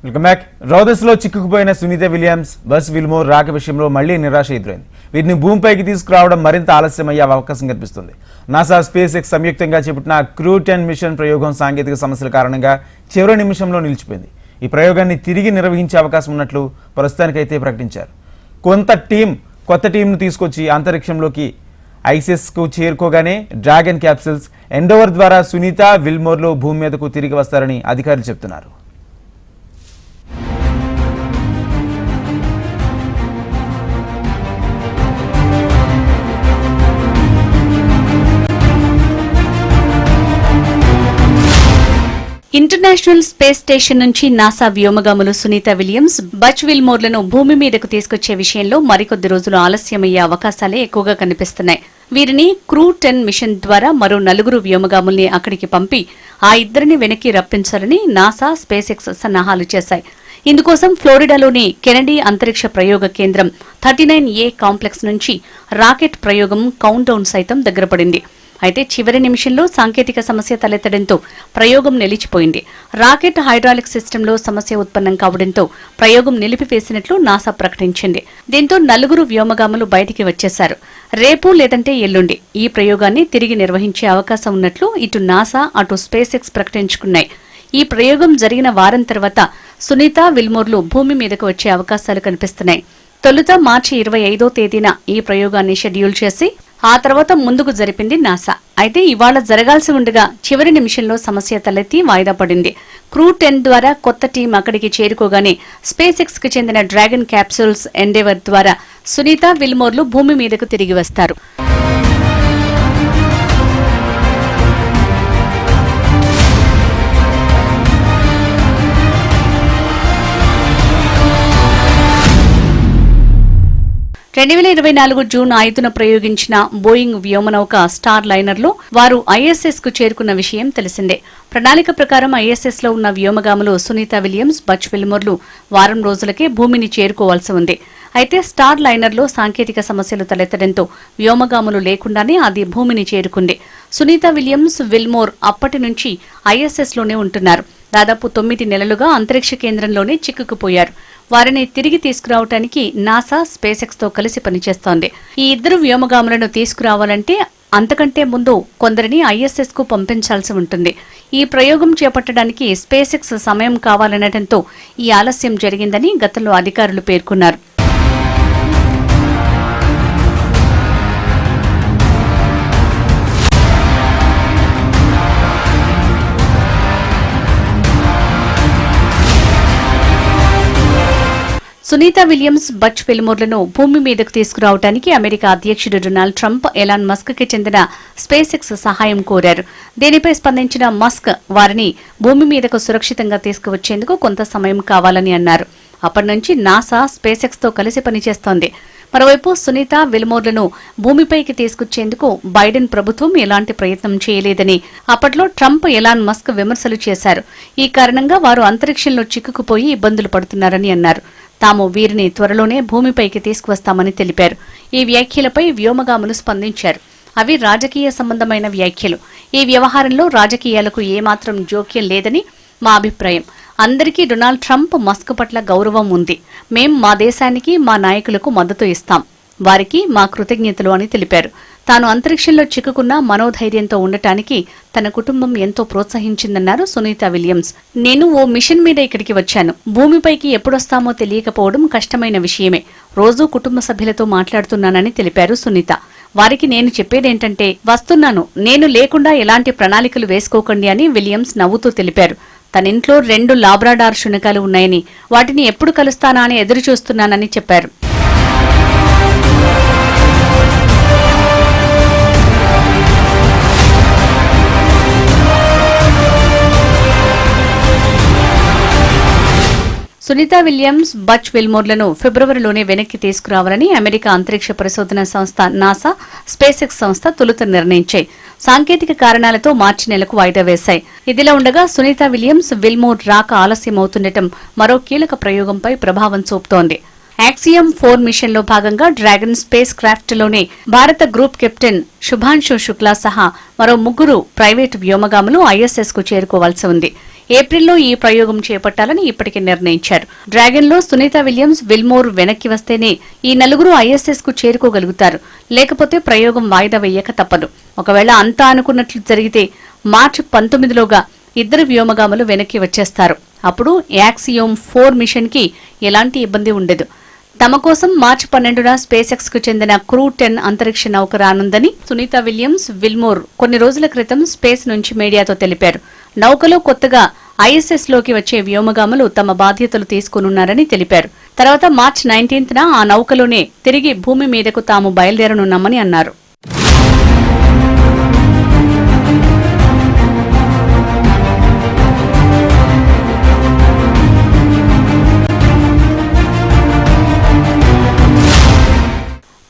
Welcome back. రోదస్లో చిక్కుకుపోయిన Sunitha Williams, buzz Wilmore రాక విషయంలో మళ్లీ నిరాశ ఎదురైంది. వీటిని భూమిపైకి తీసుకురావడం మరింత ఆలస్యమయ్యే అవకాశం కనిపిస్తుంది. నాసా, స్పేస్ ఎక్స్ సంయుక్తంగా చేపట్టిన క్రూ 10 మిషన్ ప్రయోగం సాంకేతిక సమస్యల కారణంగా చివరి నిమిషంలో నిలిచిపోయింది. ఈ ప్రయోగాన్ని తిరిగి నిర్వహించే అవకాశం ఉన్నట్లు ప్రస్తుతానికైతే ప్రకటించారు. కొత్త టీంను తీసుకొచ్చి అంతరిక్షంలోకి ఐసెస్కు చేరుకోగానే డ్రాగన్ క్యాప్సిల్స్ ఎండోవర్ ద్వారా సునీత, విల్మోర్లు భూమి మీదకు తిరిగి వస్తారని అధికారులు చెబుతున్నారు. ఇంటర్నేషనల్ స్పేస్ స్టేషన్ నుంచి నాసా వ్యోమగాములు సునీత విలియమ్స్, బజ్ విల్మోర్లను భూమి మీదకు తీసుకొచ్చే విషయంలో మరికొద్ది రోజులు ఆలస్యమయ్యే అవకాశాలే ఎక్కువగా కనిపిస్తున్నాయి. వీరిని క్రూ 10 మిషన్ ద్వారా మరో 4 వ్యోమగాముల్ని అక్కడికి పంపి ఆ ఇద్దరిని వెనక్కి రప్పించాలని నాసా, స్పేస్ ఎక్స్ సన్నాహాలు చేశాయి. ఇందుకోసం ఫ్లోరిడాలోని కెనడీ అంతరిక్ష ప్రయోగ కేంద్రం 39A కాంప్లెక్స్ నుంచి రాకెట్ ప్రయోగం కౌంట్ డౌన్ సైతం దగ్గరపడింది. అయితే చివరి నిమిషంలో సాంకేతిక సమస్య తలెత్తడంతో ప్రయోగం నిలిచిపోయింది. రాకెట్ హైడ్రాలిక్ సిస్టంలో సమస్య ఉత్పన్నం కావడంతో ప్రయోగం నిలిపివేసినట్లు నాసా ప్రకటించింది. దీంతో 4 వ్యోమగాములు బయటికి వచ్చేశారు. రేపు లేదంటే ఎల్లుండి ఈ ప్రయోగాన్ని తిరిగి నిర్వహించే అవకాశం ఉన్నట్లు ఇటు నాసా, అటు స్పేస్ ఎక్స్ ప్రకటించుకున్నాయి. ఈ ప్రయోగం జరిగిన వారం తర్వాత సునీత, విల్మోర్లు భూమి మీదకు వచ్చే అవకాశాలు కనిపిస్తున్నాయి. తొలుత మార్చి 25వ తేదీన ఈ ప్రయోగాన్ని షెడ్యూల్ చేసి ఆ తర్వాత ముందుకు జరిపింది నాసా. అయితే ఇవాళ జరగాల్సి ఉండగా చివరి నిమిషంలో సమస్య తలెత్తి వాయిదా పడింది. క్రూ 10 ద్వారా కొత్త టీం అక్కడికి చేరుకోగానే స్పేస్ ఎక్స్ కి చెందిన డ్రాగన్ క్యాప్సూల్స్ ఎండేవర్ ద్వారా సునీత, విల్మోర్లు భూమి మీదకు తిరిగి వస్తారు. జూన్ 5న ప్రయోగించిన బోయింగ్ వ్యోమనౌక స్టార్ లైనర్లో వారు ఐఎస్ఎస్ కు చేరుకున్న విషయం తెలిసిందే. ప్రణాళిక ప్రకారం ఐఎస్ఎస్ లో ఉన్న వ్యోమగాములు సునీత విలియమ్స్, బజ్ విల్మోర్లు వారం రోజులకే భూమిని చేరుకోవాల్సి ఉంది. అయితే స్టార్ లైనర్లో సాంకేతిక సమస్యలు తలెత్తడంతో వ్యోమగాములు లేకుండానే అది భూమిని చేరుకుంది. సునీత విలియమ్స్, విల్మోర్ అప్పటి నుంచి ఐఎస్ఎస్ లోనే ఉంటున్నారు. దాదాపు 9 నెలలుగా అంతరిక్ష కేంద్రంలోనే చిక్కుకుపోయారు. వారిని తిరిగి తీసుకురావడానికి నాసా, స్పేస్ ఎక్స్ తో కలిసి పనిచేస్తోంది. ఈ ఇద్దరు వ్యోమగాములను తీసుకురావాలంటే అంతకంటే ముందు కొందరిని ఐఎస్ఎస్ కు పంపించాల్సి ఉంటుంది. ఈ ప్రయోగం చేపట్టడానికి స్పేస్ ఎక్స్ సమయం కావాలనడంతో ఈ ఆలస్యం జరిగిందని గతంలో అధికారులు పేర్కొన్నారు. సునీత విలియమ్స్, బజ్ విల్మోర్లను భూమి మీదకు తీసుకురావడానికి అమెరికా అధ్యక్షుడు డొనాల్డ్ ట్రంప్, ఎలాన్ మస్క్ కి చెందిన స్పేస్ ఎక్స్ సహాయం కోరారు. దీనిపై స్పందించిన మస్క్ వారిని భూమి మీదకు సురక్షితంగా తీసుకువచ్చేందుకు కొంత సమయం కావాలని అన్నారు. అప్పటి నుంచి నాసా, స్పేస్ ఎక్స్ తో కలిసి పనిచేస్తోంది. మరోవైపు సునీత, విల్మోర్లను భూమిపైకి తీసుకొచ్చేందుకు బైడెన్ ప్రభుత్వం ఎలాంటి ప్రయత్నం చేయలేదని అప్పట్లో ట్రంప్, ఎలాన్ మస్క్ విమర్శలు చేశారు. ఈ కారణంగా వారు అంతరిక్షంలో చిక్కుకుపోయి ఇబ్బందులు పడుతున్నారని అన్నారు. తాము వీరిని త్వరలోనే భూమిపైకి తీసుకువస్తామని తెలిపారు. ఈ వ్యాఖ్యలపై వ్యోమగాములు స్పందించారు. అవి రాజకీయ సంబంధమైన వ్యాఖ్యలు. ఈ వ్యవహారంలో రాజకీయాలకు ఏమాత్రం జోక్యం లేదని మా అభిప్రాయం. అందరికీ డొనాల్డ్ ట్రంప్, మస్క్ పట్ల గౌరవం ఉంది. మేం మా దేశానికి, మా నాయకులకు మద్దతు ఇస్తాం. వారికి మా కృతజ్ఞతలు అని తెలిపారు. తాను అంతరిక్షంలో చిక్కుకున్న మనోధైర్యంతో ఉండటానికి తన కుటుంబం ఎంతో ప్రోత్సహించిందన్నారు సునీత విలియమ్స్. నేను ఓ మిషన్ మీద ఇక్కడికి వచ్చాను. భూమిపైకి ఎప్పుడొస్తామో తెలియకపోవడం కష్టమైన విషయమే. రోజూ కుటుంబ సభ్యులతో మాట్లాడుతున్నానని తెలిపారు సునీత. వారికి నేను చెప్పేదేంటంటే వస్తున్నాను, నేను లేకుండా ఎలాంటి ప్రణాళికలు వేసుకోకండి అని విలియమ్స్ నవ్వుతూ తెలిపారు. తనింట్లో 2 లాబ్రాడార్ శునకాలు ఉన్నాయని, వాటిని ఎప్పుడు కలుస్తానా అని ఎదురుచూస్తున్నానని చెప్పారు. సునీత విలియమ్స్, బజ్ విల్మోర్లను ఫిబ్రవరిలోనే వెనక్కి తీసుకురావాలని అమెరికా అంతరిక్ష పరిశోధన సంస్థ నాసా, స్పేస్ ఎక్స్ సంస్థ తొలుత నిర్ణయించాయి. సాంకేతిక కారణాలతో మార్చి నెలకు వాయిదా వేశాయి. ఇదిలా ఉండగా సునీత విలియమ్స్, విల్మోర్ రాక ఆలస్యమవుతుండటం మరో కీలక ప్రయోగంపై ప్రభావం చూపుతోంది. యాక్సియం 4 మిషన్ లో భాగంగా డ్రాగన్ స్పేస్ క్రాఫ్ట్ లోనే భారత గ్రూప్ కెప్టెన్ శుభాంశు శుక్లా సహా మరో 3 ప్రైవేటు వ్యోమగాములు ఐఎస్ఎస్ కు చేరుకోవాల్సి ఉంది. ఏప్రిల్లో ఈ ప్రయోగం చేపట్టాలని ఇప్పటికే నిర్ణయించారు. డ్రాగన్ లో సునీత విలియమ్స్, విల్మోర్ వెనక్కి వస్తేనే ఈ నలుగురు ఐఎస్ఎస్ కు చేరుకోగలుగుతారు. లేకపోతే ప్రయోగం వాయిదా వేయక తప్పదు. ఒకవేళ అంతా అనుకున్నట్లు జరిగితే మార్చి 19లోగా ఇద్దరు వ్యోమగాములు వెనక్కి వచ్చేస్తారు. అప్పుడు యాక్సియోమ్ 4 మిషన్ కి ఎలాంటి ఇబ్బంది ఉండదు. తమ కోసం మార్చి 12న స్పేస్ ఎక్స్ కు చెందిన క్రూ 10 అంతరిక్ష నౌక రానుందని సునీత విలియమ్స్, విల్మోర్ కొన్ని రోజుల క్రితం స్పేస్ నుంచి మీడియాతో తెలిపారు. నౌకలో కొత్తగా ఐఎస్ఎస్ లోకి వచ్చే వ్యోమగాములు తమ బాధ్యతలు తీసుకునున్నారని తెలిపారు. తర్వాత మార్చి 19న ఆ నౌకలోనే తిరిగి భూమి మీదకు తాము బయలుదేరనున్నామని అన్నారు.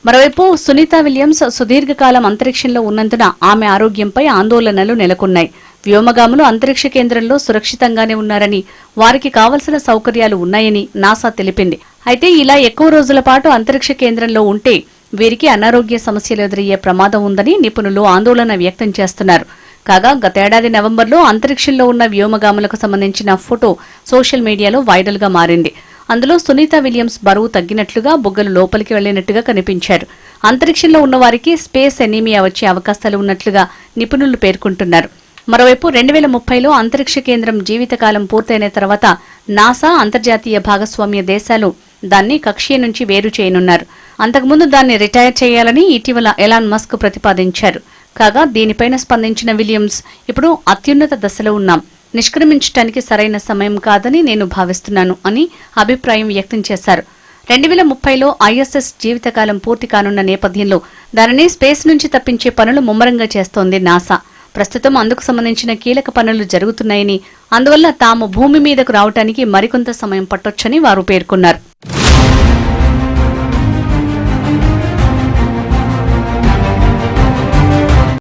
మరోవైపు సునీత విలియమ్స్ సుదీర్ఘకాలం అంతరిక్షంలో ఉన్నందున ఆమె ఆరోగ్యంపై ఆందోళనలు నెలకొన్నాయి. వ్యోమగాములు అంతరిక్ష కేంద్రంలో సురక్షితంగానే ఉన్నారని, వారికి కావలసిన సౌకర్యాలు ఉన్నాయని నాసా తెలిపింది. అయితే ఇలా ఎక్కువ రోజుల పాటు అంతరిక్ష కేంద్రంలో ఉంటే వీరికి అనారోగ్య సమస్యలు ఎదురయ్యే ప్రమాదం ఉందని నిపుణులు ఆందోళన వ్యక్తం చేస్తున్నారు. కాగా గతేడాది నవంబర్లో అంతరిక్షంలో ఉన్న వ్యోమగాములకు సంబంధించిన ఫోటో సోషల్ మీడియాలో వైరల్ గా మారింది. అందులో సునీత విలియమ్స్ బరువు తగ్గినట్లుగా, బుగ్గలు లోపలికి వెళ్లినట్టుగా కనిపించారు. అంతరిక్షంలో ఉన్నవారికి స్పేస్ ఎనీమియా వచ్చే అవకాశాలు ఉన్నట్లుగా నిపుణులు పేర్కొంటున్నారు. మరోవైపు 2030లో అంతరిక్ష కేంద్రం జీవితకాలం పూర్తయిన తర్వాత నాసా, అంతర్జాతీయ భాగస్వామ్య దేశాలు దాన్ని కక్ష్య నుంచి వేరు చేయనున్నారు. అంతకుముందు దాన్ని రిటైర్ చేయాలని ఇటీవల ఎలాన్ మస్క్ ప్రతిపాదించారు. కాగా దీనిపైన స్పందించిన విలియమ్స్, ఇప్పుడు అత్యున్నత దశలో ఉన్నాం, నిష్క్రమించడానికి సరైన సమయం కాదని నేను భావిస్తున్నాను అని అభిప్రాయం వ్యక్తం చేశారు. 2030లో ఐఎస్ఎస్ జీవితకాలం పూర్తి కానున్న నేపథ్యంలో దానిని స్పేస్ నుంచి తప్పించే పనులు ముమ్మరంగా చేస్తోంది నాసా. ప్రస్తుతం అందుకు సంబంధించిన కీలక పనులు జరుగుతున్నాయని, అందువల్ల తాము భూమి మీదకు రావడానికి మరికొంత సమయం పట్టొచ్చని వారు పేర్కొన్నారు.